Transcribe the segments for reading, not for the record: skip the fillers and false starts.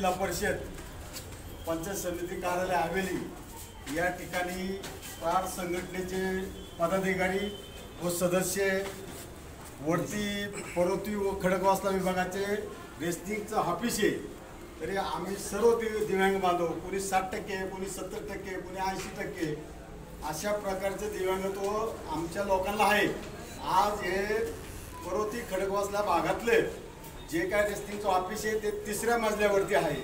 जिल्हा परिषद पंचायत समिती कार्यालय हवेली या ठिकाणी प्रार संघटनेचे पदाधिकारी व सदस्य वरती पर्वती व खडकवासला विभागाचे रेस्टिंगचं ऑफिस आहे। तरी आम्ही सर्व दिव्यांग बांधव कोणी 60%, कोणी 70%, कोणी 80% अशा प्रकारचे दिव्यांगत्व आमच्या लोकांना आहे। आज हे पर्वती खडकवासला भागातले जे काय रेस्टिंगचं ऑफिस आहे ते 3ऱ्या मजल्यावरती आहे।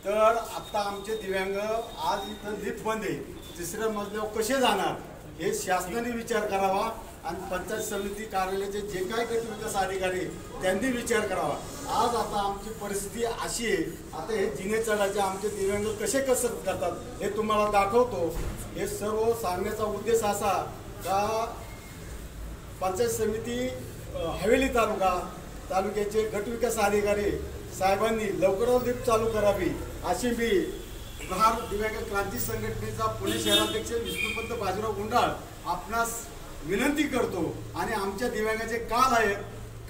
तर आता आमचे दिव्यांग आज इथं लिफ्ट बंद आहे, 3ऱ्या मजल्यावर कसे जाणार हे शासनाने विचार करावा आणि पंचायत समिती कार्यालयाचे जे काही गट विकास अधिकारी त्यांनी विचार करावा। आज आता आमची परिस्थिती अशी आहे, आता हे जिने चढायचे आमचे दिव्यांग कसे कसरत करतात हे तुम्हाला दाखवतो। हे सर्व सांगण्याचा उद्देश असा का पंचायत समिती हवेली तालुक्याचे गट विकास अधिकारी साहेबांनी लवकरच लिफ्ट चालू करावी अशी मी प्रहार दिव्यांग क्रांती संघटनेचा पुणे शहराध्यक्ष विष्णुपंत बाजीराव गुंडाळ आपणास विनंती करतो। आणि आमच्या दिव्यांगाचे काल आहेत,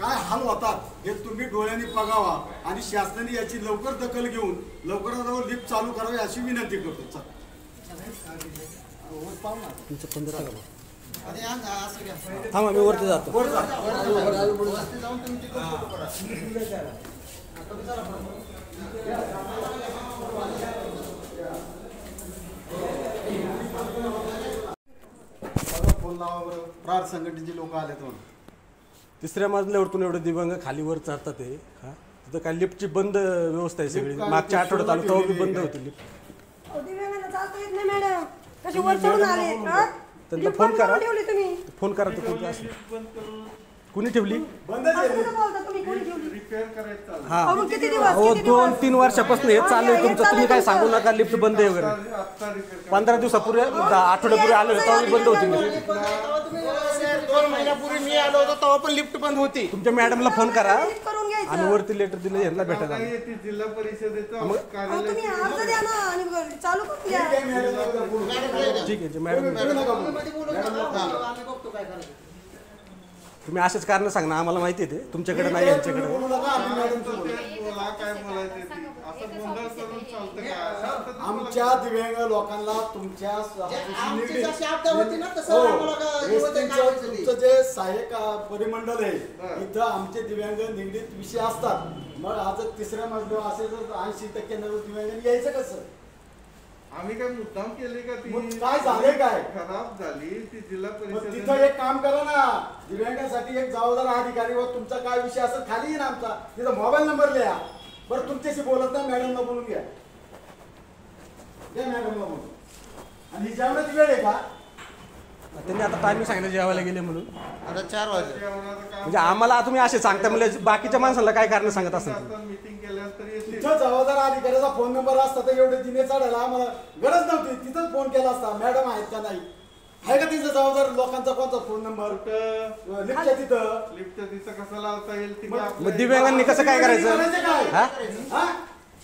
काय हाल होतात हे तुम्ही डोळ्यांनी बघावा आणि शासनाने याची लवकर दखल घेऊन लवकरात लवकर लिफ्ट चालू करावी अशी विनंती करतो। थांबा, मी वरती जातो। प्रार संघटनेचे लोक आले तर 3ऱ्या मजल्यावरतून एवढे दिव्यांग खाली वर चढतात ते तिथं काय लिफ्टची बंद व्यवस्था आहे सगळी। मागच्या आठवड्यात आलो तेव्हा बंद होती लिफ्ट। दिव्यांगांना चालता येत नाही मॅडम, कशी वर चढून आले? त्यांना फोन करा, फोन करा तर कोणती असेल कुणी ठेवली? हा हो, 2-3 वर्षापासून हे चालू आहे तुमचं। तुम्ही काय सांगू नका लिफ्ट बंद आहे वगैरे। 15 दिवसापूर्वी आठवड्यापूर्वी आलो तेव्हा बंद होती। 2 महिन्यापूर्वी मी आलो होतो तेव्हा पण लिफ्ट बंद होती। तुमच्या मॅडमला फोन करा आणि वरती लेटर दिलं यांना भेटायला। जिल्हा परिषदेचं चालू करून द्या। ठीक आहे मॅडम, तुम्ही असेच कारण सांग ना, आम्हाला माहिती आहे ते तुमच्याकडे नाही यांच्याकडे। आमच्या दिव्यांग लोकांना तुमच्या तुमचं जे सहाय्यक परिमंडळ आहे इथं आमचे दिव्यांग निगडीत विषय असतात। मग आज 3ऱ्या मजल्यावर असेल तर 80% दिव्यांग यायचं कसं? आम्ही काय मुद्दाम केले का? ती काय झाले, काय खराब झाली ती जिल्हा परिषद। तिथं एक काम करा ना, दिव्यांगासाठी एक जबाबदार अधिकारी व तुमचा काय विषय असेल खाली ना आमचा तिथं मोबाईल नंबर लिहा। बरं तुमच्याशी बोलत नाही, मॅडमला बोलून घ्या मॅडमला बोलून। आणि जेवणाची वेळ आहे का? त्यांनी आता टायमिंग सांगितलं जेवायला गेले म्हणून। आता 4 वाजले म्हणजे आम्हाला तुम्ही असे सांगता म्हणजे बाकीच्या माणसाला काय कारण सांगत असेल? मीटिंग केल्यानंतर तिथं जबाबदार अधिकाऱ्याचा फोन नंबर असता तर एवढे जिने चढायला आम्हाला गरज नव्हती। तिथंच फोन केला असता, मॅडम आहेत का नाही, आहे का तिथं जबाबदार लोकांचा कोणता फोन नंबर? लिफ्टच्या तिथं कसं लावता येईल? मग दिव्यांगांनी कसं काय करायचं?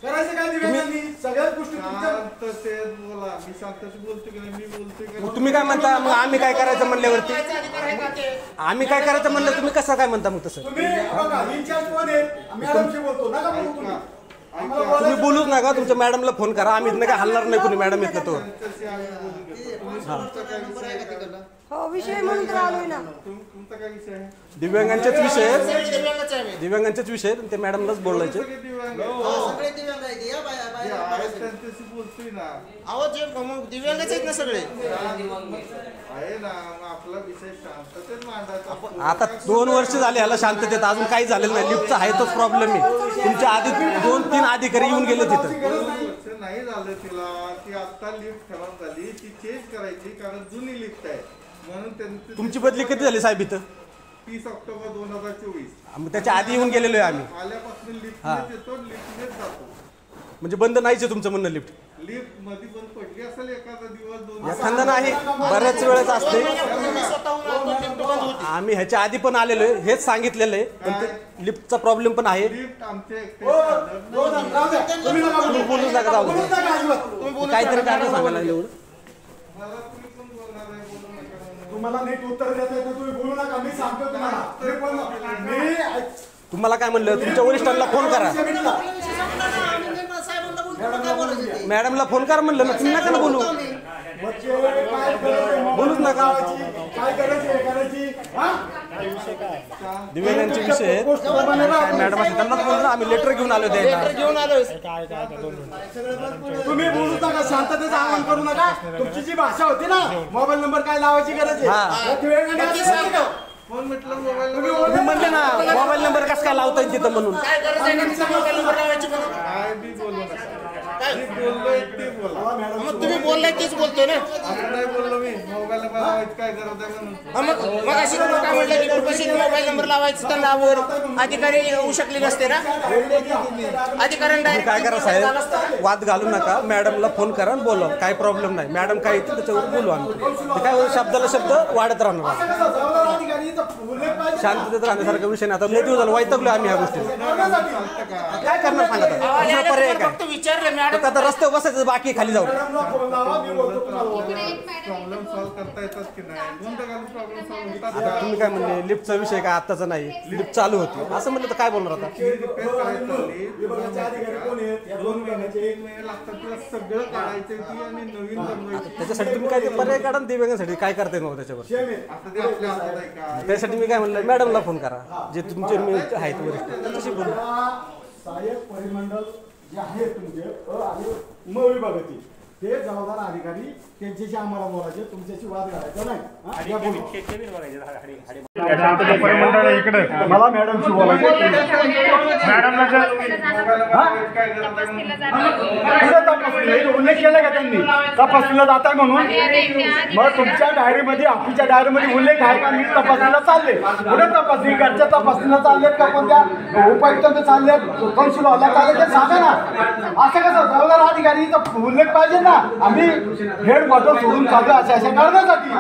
करायचं काय दिव्यांगांनी? सगळ्याच गोष्टी बोला, मी शांतशी बोलतो की नाही? मी बोलतोय। तुम्ही काय म्हणता मग आम्ही काय करायचं म्हणल्यावरती? आम्ही काय करायचं म्हणलं तुम्ही कसं काय म्हणता? मग तसं तुम्ही बघा, इन्चार्ज कोण आहे? मॅडमशी बोलतो नका बोलू तुम्ही। तुम्ही बोलूच नका, तुमच्या मॅडमला फोन करा। आम्ही इथं काय हलणार नाही कुणी मॅडम येत तो। हो, विषय म्हणून तर आलोय ना। तुमचा काय विषय आहे? दिव्यांगांचेच विषय ते मॅडमलाच बोलायचे। सगळे दिव्यांग आहेत या त्यांच्याशी बोलतोय ना। अहो जे दिव्यांगच आहेत ना सगळे आहे ना, आपला विषय शांततेत मांडायचा। आता 2 वर्ष झाले ह्याला शांततेत, अजून काही झालेलं नाही। लिफ्टचा आहे तोच प्रॉब्लेम आहे। तुमच्या आधी 2-3 अधिकारी येऊन गेले तिथं। नाही झालं तिला, ती आता लिफ्ट खराब झाली, ती चेंज करायची कारण जुनी लिफ्ट आहे म्हणून त्यांनी। तुमची बदली कधी झाली साहेब इथं? 30 ऑक्टोबर 2024। मग त्याच्या आधी येऊन गेलेलो आहे आम्ही। आल्यापासून लिफ्टनेच येतो, लिफ्टनेच जातो। म्हणजे बंद नाहीच आहे तुमचं म्हणणं? लिफ्ट मध्ये बंद पडली असेल एखादा दिवस 2 एखादा नाही, बऱ्याच वेळेस असते। आम्ही ह्याच्या आधी पण आलेलो आहे, हेच सांगितलेलं आहे, पण ते लिफ्टचा प्रॉब्लेम पण आहे। लिफ्ट आमचे तुम्ही बोलू नका, जाऊ दे। काहीतरी कारण सांगायला एवढं तुम्हाला नीट उत्तर देता येतं, तुम्ही बोलू नका। मी सांगतो तुम्हाला, तुम्हाला काय म्हणलं? तुमच्या वरिष्ठांना फोन करा। मॅडमला फोन करा म्हणलं ना, तुम्ही नका ना बोलू. बोलूच नका. काय गरज आहे करायची? दिव्यांगांचे विषय आहेत. मॅडम असेल त्यांनाच बोलू ना, आम्ही लेटर घेऊन आलो द्यायला. घेऊन आलोय. तुम्ही बोलू नका, शांततेचं आवाहन करू नका. तुमची जी भाषा होती ना, मोबाईल नंबर काय लावायची गरज आहे? फोन म्हटलं मोबाईल तुम्ही म्हणले ना मोबाईल नंबर कसं काय लावता येईल तिथं म्हणून. काय गरज आहे का तिचा मोबाईल नंबर लावायची म्हणून? काय बी बोलू नका. जी बोललोय ते बोला. मग तुम्ही बोललाय तेच बोलतोय ना. असं नाही बोललो मी. मोबाईल नंबर लावायची काय गरज आहे म्हणून. मग अशी तुम्ही काय म्हणलं की कृपशी मोबाईल नंबर लावायचं त्यांना वर अधिकारी येऊ शकले नसते ना. अधिकाऱ्यांना तुम्ही काय करा direct साहेब, वाद घालू नका. मॅडमला फोन करा आणि बोला, काय प्रॉब्लेम नाही. मॅडम काय येते त्याच्यावर बोलू आम्ही. ते काय होईल, शब्दाला शब्द वाढत राहणार. शांततेत राहण्यासारखा विषय नाही. आता लय दिवस झाला वैतागलो आम्ही ह्या गोष्टी. काय करणार सांगा आता? दुसरा पर्याय काय? फक्त विचारलं मॅडम. आता रस्त्यावर बसायचं, बाकी खाली जाऊ. प्रॉब्लेम सॉल्व्ह करता येतात की नाही. कोणत्या गावी प्रॉब्लेम सॉल्व्ह होतात आता तुम्ही काय म्हणले लिफ्टचा विषय काय आत्ताचा नाही, लिफ्ट चालू होती असं म्हणलं तर काय बोलणार आता? रिपेअर करायचं चालली. 2 महिने 3 महिने लागतात तुला सगळं काढायचं ती आणि नवीन बनवायची. त्याच्यासाठी तुम्ही काय ते पर्याय काढा ना, दिव्यांगासाठी काय करता येईल मग त्याच्यावर. आता ते आपल्या हातात आहे का? त्यासाठी मी काय म्हणलं, मॅडमला फोन करा, जे तुमचे मी आहेत वरिष्ठ त्यांच्याशी बोलू. सहाय्यक परिमंडळ जे आहेत तुमचे आणि म विभागाचे ते जबाबदार अधिकारी त्यांच्याशी आम्हाला बोलायचे, तुमच्याशी वाद घालायचा नाही. मला मॅडमशी बोलायचं. उल्लेख केला का त्यांनी तपासणीला जाता म्हणून? मग तुमच्या डायरीमध्ये ऑफिसच्या डायरीमध्ये उल्लेख आहे का? मी तपासणीला चालले. कुठे तपासणी? घरच्या तपासणीला चाललेत का? कोणत्या उपायुक्त चाललेत, कौन्सिल हॉलला चालले ते सांगा ना. असं कसं जबाबदार अधिकारीचा उल्लेख पाहिजे ना. आम्ही हेड क्वार्टर सोडून चालू अशा करण्यासाठी.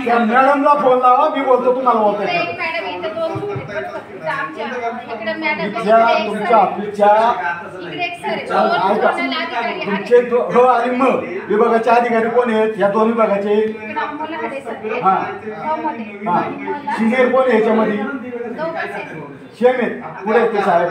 मॅडमला फोन लावा, मी बोलतो तुम्हाला बोलतो. तुमच्या ऑफिसच्या तुमचे हो आणि मग विभागाचे अधिकारी कोण आहेत? या 2 विभागाचे हा हा सिनियर कोण आहे याच्यामध्ये? शेम आहेत पुढे ते साहेब.